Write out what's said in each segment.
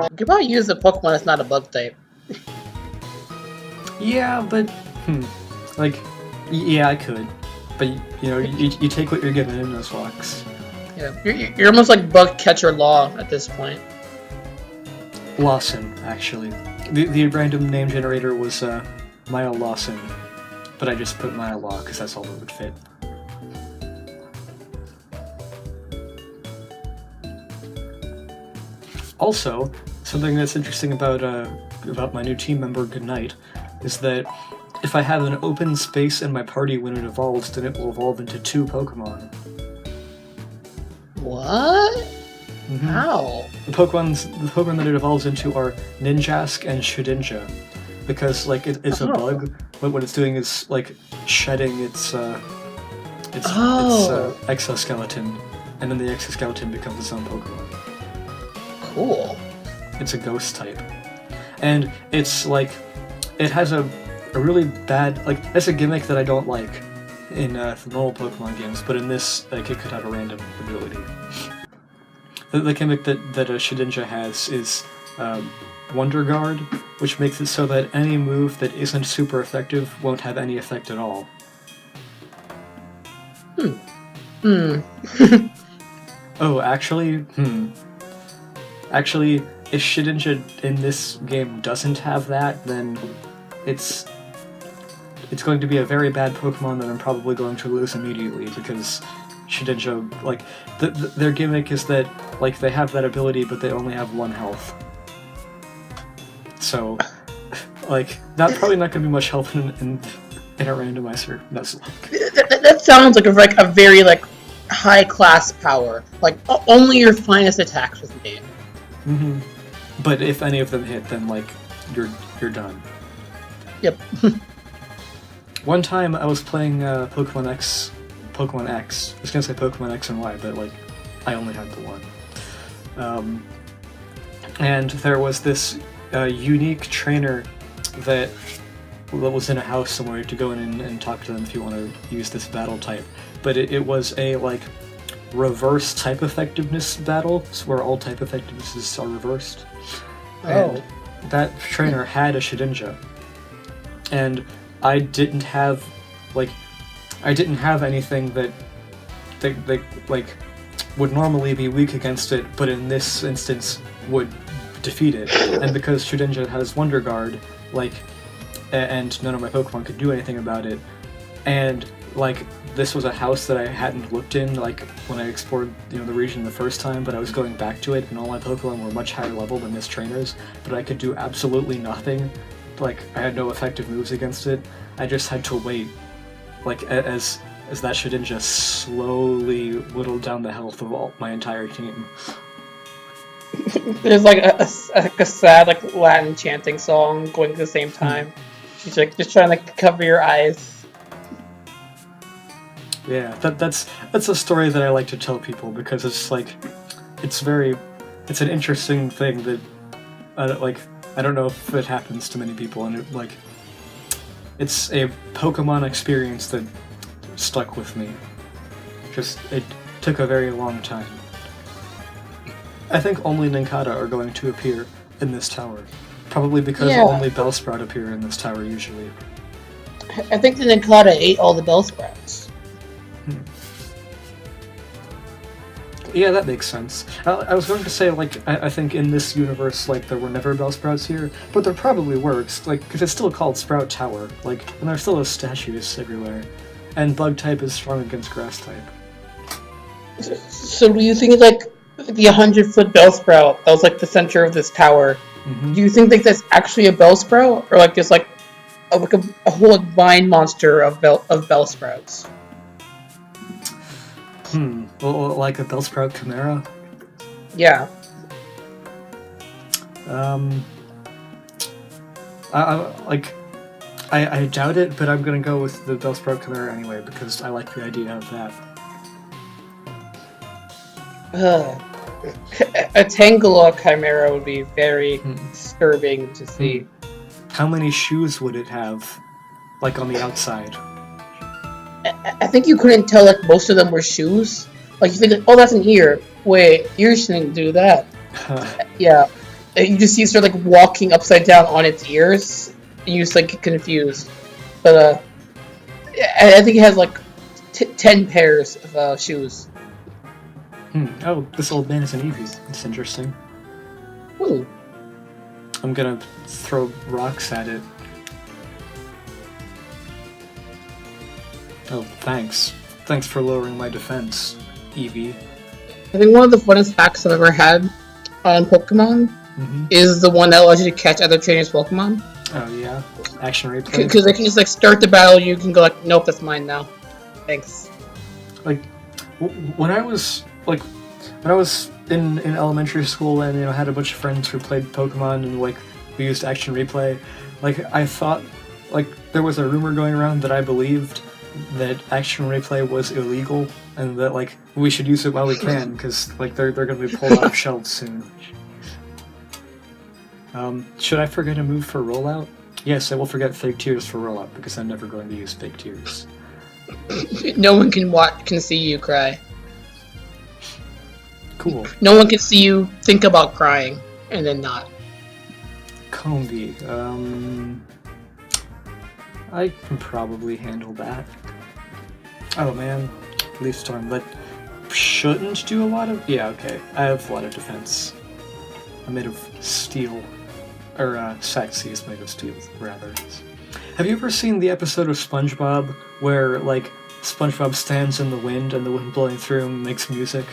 You could probably use a Pokemon that's not a bug type. Yeah, but like, yeah, I could, but you know, you take what you're given in Nuzlocke. Yeah, you're almost like Bug Catcher Law at this point. Lawson, actually. The random name generator was Mile Lawson, but I just put Mile Law because that's all that would fit. Also, something that's interesting about my new team member, Goodnight, is that if I have an open space in my party when it evolves, then it will evolve into 2 Pokemon. What? Mm-hmm. How? The Pokemon that it evolves into are Ninjask and Shedinja, because like it's a bug, but what it's doing is like shedding its exoskeleton, and then the exoskeleton becomes its own Pokemon. Cool. It's a ghost type, and it's like it has a really bad that's a gimmick that I don't like in the normal Pokemon games, but in this like it could have a random ability. The gimmick that Shedinja has is Wonder Guard, which makes it so that any move that isn't super effective won't have any effect at all. Oh, actually, Actually, if Shedinja in this game doesn't have that, then it's going to be a very bad Pokemon that I'm probably going to lose immediately, because Shedinja, like, their gimmick is that, like, they have that ability, but they only have 1 health. So, like, probably not going to be much help in a randomizer Nuzlocke. That sounds like a very, like, high-class power. Like, only your finest attacks with me. Mm-hmm. But if any of them hit, then, like, you're done. Yep. One time I was playing Pokemon X. I was gonna say Pokemon X and Y, but like I only had the one. And there was this unique trainer that was in a house somewhere to go in and talk to them if you want to use this battle type. But it was a like reverse type effectiveness battle, where all type effectivenesses are reversed. And that trainer had a Shedinja, and I didn't have anything that like would normally be weak against it, but in this instance would defeat it. And because Shedinja has Wonder Guard, like, and none of my Pokemon could do anything about it, and like this was a house that I hadn't looked in, like when I explored the region the first time, but I was going back to it, and all my Pokemon were much higher level than this trainer's, but I could do absolutely nothing. Like, I had no effective moves against it. I just had to wait, like, as that Shedinja slowly whittled down the health of my entire team. There's like a sad like Latin chanting song going at the same time. She's like just trying to cover your eyes. Yeah, that's a story that I like to tell people, because it's like it's an interesting thing that I don't know if it happens to many people, and it's a Pokemon experience that stuck with me. It took a very long time. I think only Nincada are going to appear in this tower. Probably because only Bellsprout appear in this tower usually. I think the Nincada ate all the Bellsprouts. Yeah, that makes sense. I was going to say, like, I think in this universe, like, there were never Bellsprouts here, but there probably were, because it's still called Sprout Tower, like, and there's still statues everywhere. And Bug-type is strong against Grass-type. So do you think, like, the 100-foot Bellsprout that was, like, the center of this tower, do you think, like, that's actually a Bellsprout? Or, like, just, like, a whole like, vine monster of Bellsprouts? Well, like a Bellsprout Chimera? Yeah. I doubt it, but I'm gonna go with the Bellsprout Chimera anyway, because I like the idea of that. A Tangela Chimera would be very disturbing to see. How many shoes would it have, like, on the outside? I think you couldn't tell like most of them were shoes. Like you think, oh, that's an ear. Wait, ears shouldn't do that. Yeah, you just see it start like walking upside down on its ears, and you just like get confused. But I think it has like 10 pairs of shoes. Oh, this old man is an Eevee. It's interesting. Ooh. I'm gonna throw rocks at it. Oh, thanks. Thanks for lowering my defense, Eevee. I think one of the funnest hacks I've ever had on Pokemon is the one that allows you to catch other trainers' Pokemon. Oh yeah, action replay. Because they can just like start the battle, you can go like, nope, that's mine now. Thanks. Like when I was in elementary school and had a bunch of friends who played Pokemon and like we used action replay, like I thought like there was a rumor going around that I believed that action replay was illegal and that like we should use it while we can because like they're going to be pulled off shelves soon. Should I forget a move for rollout? Yes, I will forget Fake Tears for rollout because I'm never going to use Fake Tears. No one can see you cry. Cool. No one can see you think about crying and then not. Combi. I can probably handle that. Oh man, Leaf Storm, but shouldn't do a lot of... Yeah, okay. I have a lot of defense. I'm made of steel. Or, Saxy is made of steel, rather. Have you ever seen the episode of SpongeBob where, like, SpongeBob stands in the wind and the wind blowing through him makes music?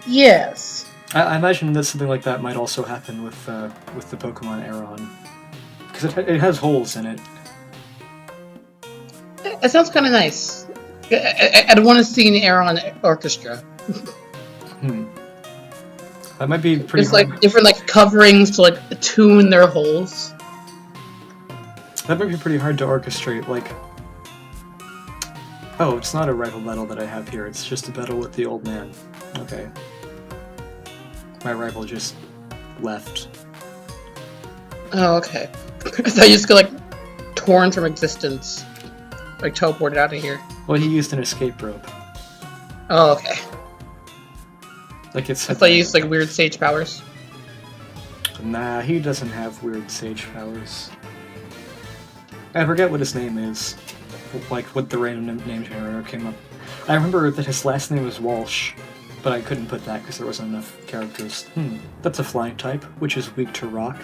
Yes. I imagine that something like that might also happen with the Pokemon Aron. Because it has holes in it. It sounds kind of nice. I'd want to see an Aron Orchestra. That might be pretty. It's like different like coverings to like tune their holes. That might be pretty hard to orchestrate. Like, oh, it's not a rival battle that I have here. It's just a battle with the old man. Okay. My rival just left. Oh, okay. I thought you just got like torn from existence. Like teleported out of here. Well, he used an escape rope. Oh, okay. Like it's. I thought you used like weird sage powers. Nah, he doesn't have weird sage powers. I forget what his name is. Like what the random name generator came up. I remember that his last name was Walsh, but I couldn't put that because there wasn't enough characters. That's a flying type, which is weak to rock.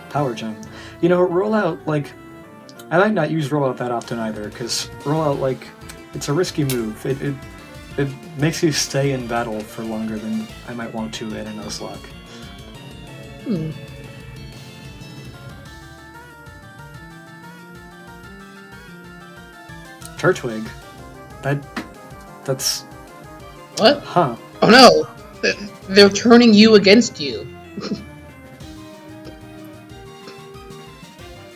Power gem. You know, rollout, like, I might not use rollout that often either, because rollout, like, it's a risky move. It makes you stay in battle for longer than I might want to in a Nuzlocke. Turtwig? That's... What? Huh. Oh no! They're turning you against you.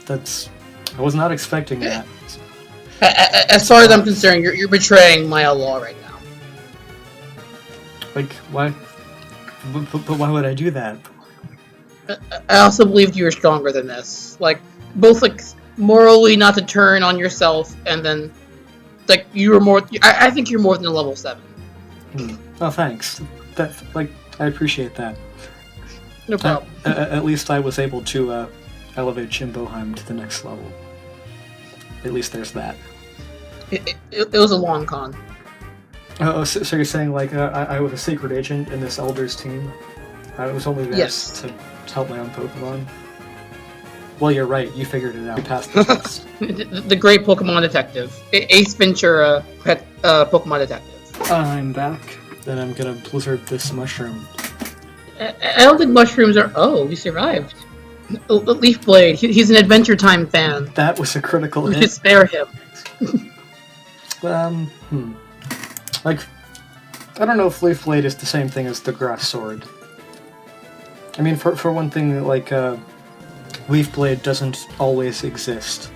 I was not expecting that. As far as I'm concerned, you're betraying Maya law right now. Like, why? But why would I do that? I also believed you were stronger than this. Like, both like morally not to turn on yourself, and then like you were more. I think you're more than a level 7. Oh, thanks. That I appreciate that. No problem. At least I was able to elevate Jimboheim to the next level. At least there's that. It was a long con. Oh, so you're saying like I was a secret agent in this Elders team? I was only there to help my own Pokemon? Well, you're right. You figured it out. You passed the test. The great Pokemon detective. Ace Ventura, Pokemon detective. I'm back. Then I'm gonna blizzard this mushroom. I don't think mushrooms are... Oh, we survived. Leaf Blade. He's an Adventure Time fan. That was a critical hit. We should spare him. Like, I don't know if Leaf Blade is the same thing as the Grass Sword. I mean, for one thing, like, Leaf Blade doesn't always exist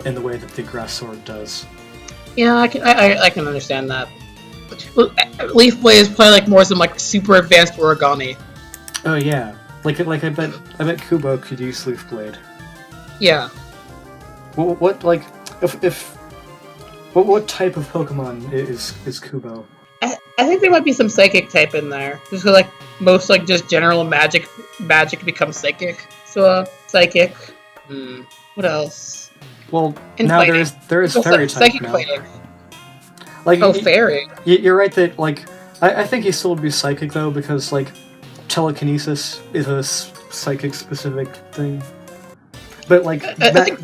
in the way that the Grass Sword does. Yeah, I can understand that. Leaf Blade is probably like more some like super advanced origami. Oh yeah, like I bet Kubo could use Leaf Blade. Yeah. What like if What type of Pokemon is Kubo? I think there might be some psychic type in there. Just 'cause, like most like just general magic becomes psychic. So psychic. What else? Well, And now fighting. there is fairy type psychic now. fighting. Like, fairy. You're right that like I think he still would be psychic though because like telekinesis is a psychic specific thing. But like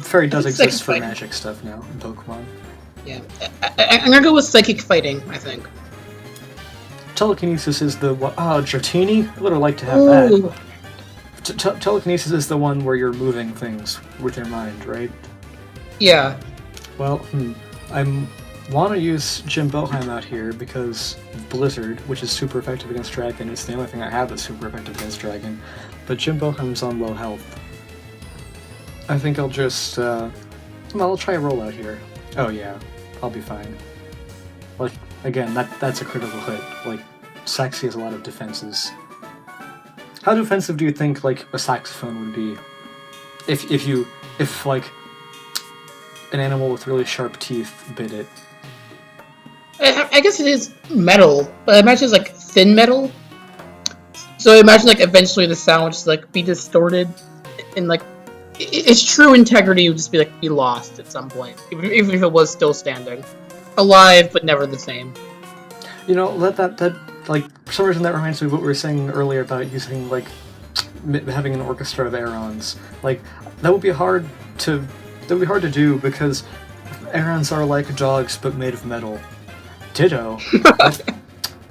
fairy does exist for magic stuff now in Pokemon. Yeah, I'm gonna go with psychic fighting. I think telekinesis is the one. Oh, Dratini? I would have liked to have that. Telekinesis is the one where you're moving things with your mind, right? Yeah. Well, I want to use Jim Boheim out here because Blizzard, which is super effective against Dragon, it's the only thing I have that's super effective against Dragon. But Jim Boheim's on low health. I think I'll just, well, I'll try a rollout here. Oh yeah, I'll be fine. Like, again, that's a critical hit. Like, Saxy has a lot of defenses. How defensive do you think, like, a saxophone would be? If like, an animal with really sharp teeth bit it? I guess it is metal, but I imagine it's like thin metal. So I imagine like eventually the sound would just like be distorted, and like its true integrity would just be lost at some point, even if it was still standing, alive but never the same. You know, that like for some reason that reminds me of what we were saying earlier about using like having an orchestra of Arons. Like that would be hard to do because Arons are like dogs but made of metal. Ditto.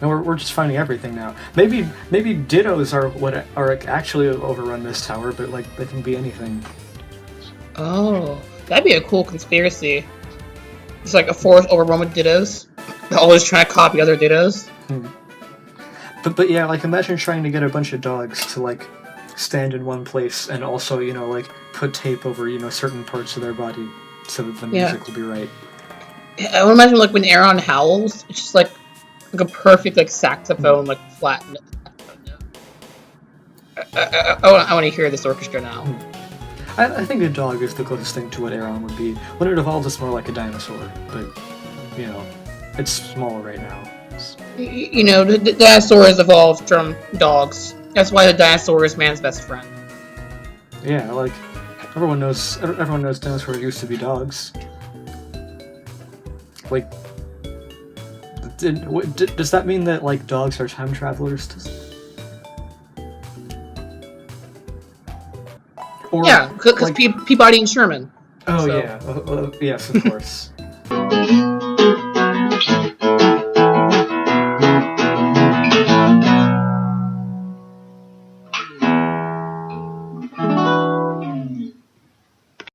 No, we're just finding everything now. Maybe Dittos are what are actually overrun this tower, but like they can be anything. Oh, that'd be a cool conspiracy. It's like a forest overrun with Dittos. They're always trying to copy other Dittos. But yeah, like imagine trying to get a bunch of dogs to like stand in one place and also, you know, like put tape over, you know, certain parts of their body so that the music will be right. I would imagine like when Aron howls, it's just like a perfect like saxophone, like flat. I want to hear this orchestra now. I think a dog is the closest thing to what Aron would be. When it evolves, it's more like a dinosaur, but you know, it's small right now. You know, the dinosaurs evolved from dogs. That's why the dinosaur is man's best friend. Yeah, like everyone knows dinosaurs used to be dogs. Like, does that mean that like dogs are time travelers? Or, yeah, because like, Peabody and Sherman. Oh so. Yeah, yes, of course.